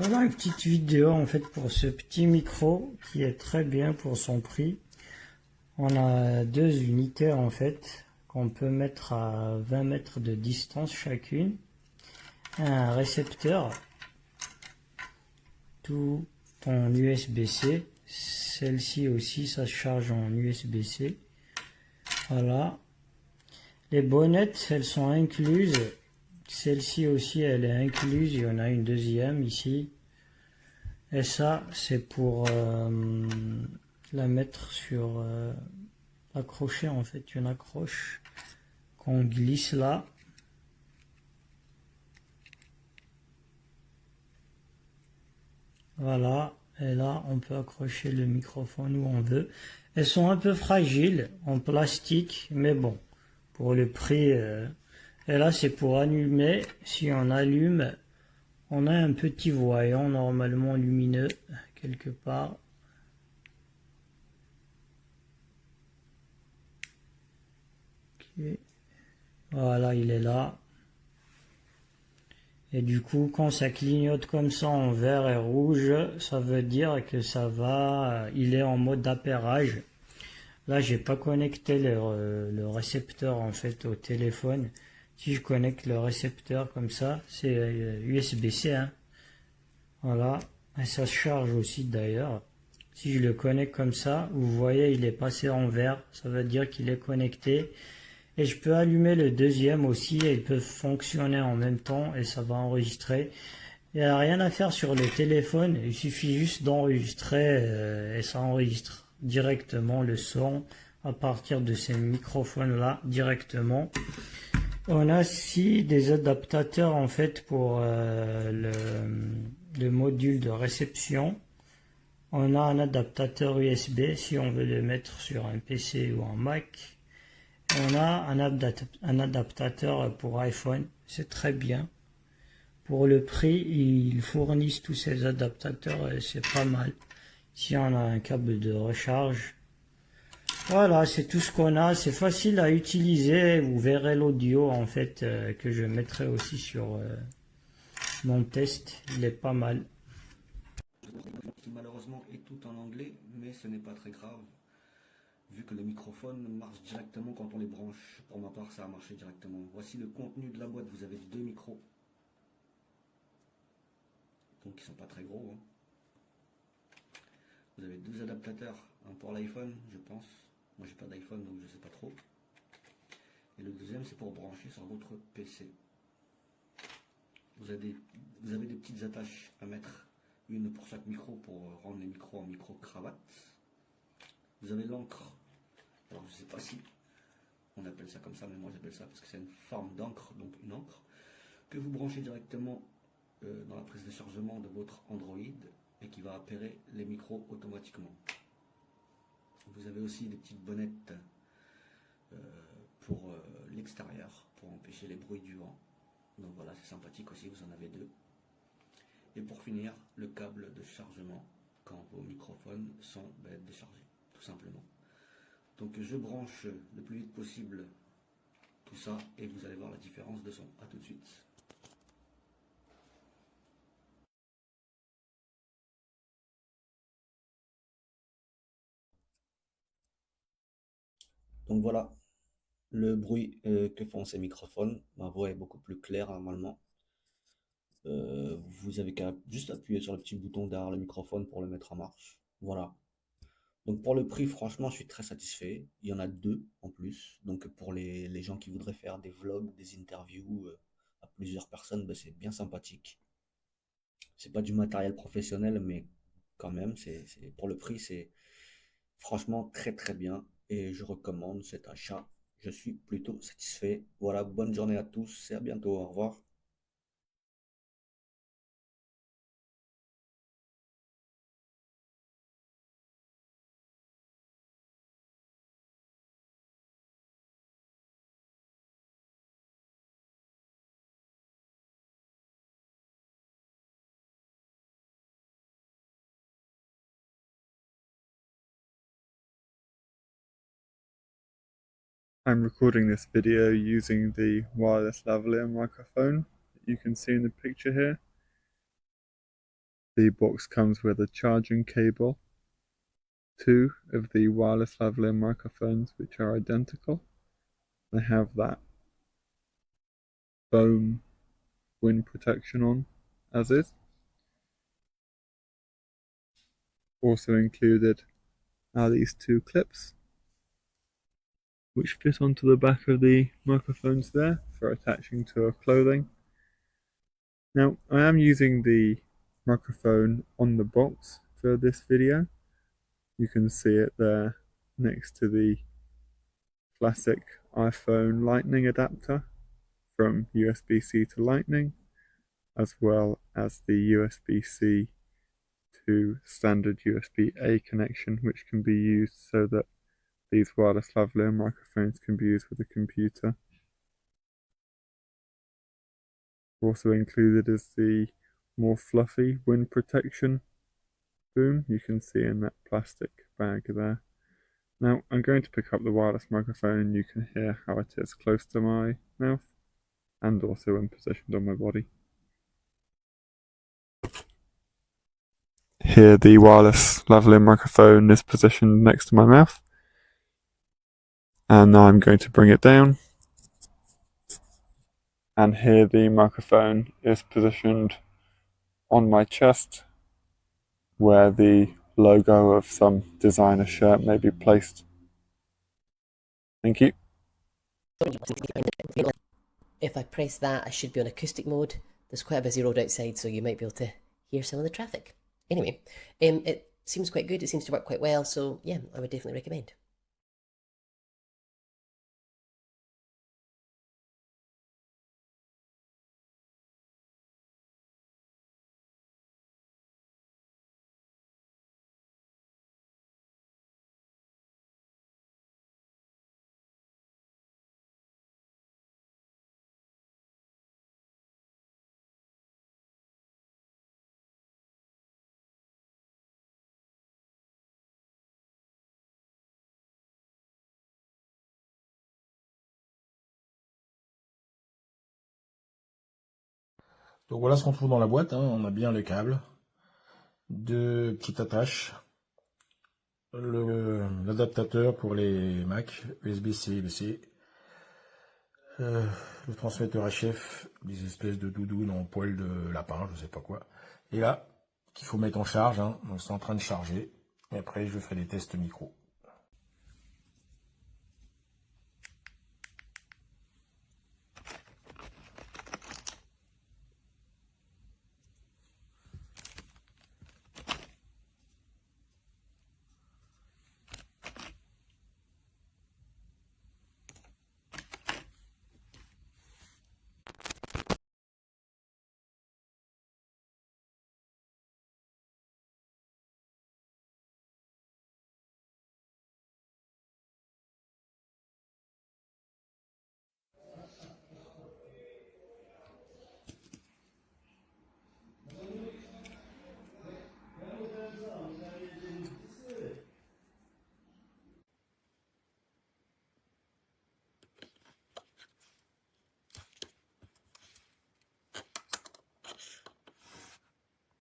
Voilà une petite vidéo en fait pour ce petit micro qui est très bien pour son prix. On a deux unités en fait qu'on peut mettre à 20 mètres de distance chacune. Un récepteur tout en USB-C. Celle-ci aussi ça se charge en USB-C. Voilà. Les bonnettes elles sont incluses. Celle-ci aussi elle est incluse. Il y en a une deuxième ici. Et ça, c'est pour la mettre sur accrocher en fait une accroche qu'on glisse là. Voilà. Et là, on peut accrocher le microphone où on veut. Elles sont un peu fragiles en plastique, mais bon, pour le prix. Et là, c'est pour allumer. Si on allume, on a un petit voyant normalement lumineux quelque part. Okay. Voilà, il est là. Et du coup, quand ça clignote comme ça en vert et rouge, ça veut dire que ça va, il est en mode d'appairage. Là, j'ai pas connecté le récepteur en fait au téléphone. Si je connecte le récepteur comme ça, c'est USB-C, hein. Voilà, et ça se charge aussi d'ailleurs. Si je le connecte comme ça, vous voyez, il est passé en vert. Ça veut dire qu'il est connecté. Et je peux allumer le deuxième aussi et ils peuvent fonctionner en même temps et ça va enregistrer. Il n'y a rien à faire sur le téléphone, il suffit juste d'enregistrer et ça enregistre directement le son à partir de ces microphones là directement. On a aussi des adaptateurs en fait pour le module de réception. On a un adaptateur USB si on veut le mettre sur un PC ou un Mac. On a un adaptateur pour iPhone, c'est très bien. Pour le prix, ils fournissent tous ces adaptateurs et c'est pas mal. Si on a un câble de recharge. Voilà, c'est tout ce qu'on a. C'est facile à utiliser. Vous verrez l'audio en fait que je mettrai aussi sur mon test. Il est pas mal. Qui malheureusement est tout en anglais, mais ce n'est pas très grave, vu que le microphone marche directement quand on les branche. Pour ma part, ça a marché directement. Voici le contenu de la boîte. Vous avez deux micros, donc ils sont pas très gros, hein. Vous avez deux adaptateurs, un pour l'iPhone, je pense. Moi, j'ai pas d'iPhone, donc je sais pas trop. Et le deuxième, c'est pour brancher sur votre PC. Vous avez des petites attaches à mettre, une pour chaque micro pour rendre les micros en micro-cravate. Vous avez l'encre. Alors, je sais pas si on appelle ça comme ça, mais moi j'appelle ça parce que c'est une forme d'encre, donc une encre, que vous branchez directement dans la prise de chargement de votre Android et qui va appairer les micros automatiquement. Vous avez aussi des petites bonnettes pour l'extérieur, pour empêcher les bruits du vent. Donc voilà, c'est sympathique aussi, vous en avez deux. Et pour finir, le câble de chargement quand vos microphones sont déchargés, tout simplement. Donc je branche le plus vite possible tout ça et vous allez voir la différence de son. A tout de suite. Donc voilà le bruit que font ces microphones. Ma voix est beaucoup plus claire normalement. Vous avez qu'à juste appuyer sur le petit bouton derrière le microphone pour le mettre en marche. Voilà. Donc pour le prix, franchement, je suis très satisfait. Il y en a deux en plus. Donc pour les gens qui voudraient faire des vlogs, des interviews à plusieurs personnes, c'est bien sympathique. C'est pas du matériel professionnel, mais quand même, pour le prix, c'est franchement très très bien. Et je recommande cet achat. Je suis plutôt satisfait. Voilà, bonne journée à tous et à bientôt. Au revoir. I'm recording this video using the wireless lavalier microphone that you can see in the picture here. the box comes with a charging cable, 2 of the wireless lavalier microphones which are identical. They have that foam wind protection on as is. Also included are these 2 clips which fit onto the back of the microphones there for attaching to our clothing. Now I am using the microphone on the box for this video. You can see it there next to the classic iPhone Lightning adapter from USB-C to Lightning, as well as the USB-C to standard USB-A connection, which can be used so that these wireless lavalier microphones can be used with a computer. Also included is the more fluffy wind protection boom you can see in that plastic bag there. Now I'm going to pick up the wireless microphone and you can hear how it is close to my mouth and also when positioned on my body. Here the wireless lavalier microphone is positioned next to my mouth, and now I'm going to bring it down, and here the microphone is positioned on my chest where the logo of some designer shirt may be placed. Thank you. If I press that, I should be on acoustic mode. There's quite a busy road outside, so you might be able to hear some of the traffic. Anyway, it seems quite good. It seems to work quite well, so yeah, I would definitely recommend. Donc voilà ce qu'on trouve dans la boîte, hein. On a bien les câbles, 2 petites attaches, l'adaptateur pour les Mac, USB-C, USB-C, le transmetteur HF, des espèces de doudounes en poil de lapin, je sais pas quoi. Et là, qu'il faut mettre en charge, hein. Donc c'est en train de charger, et après je ferai des tests micro.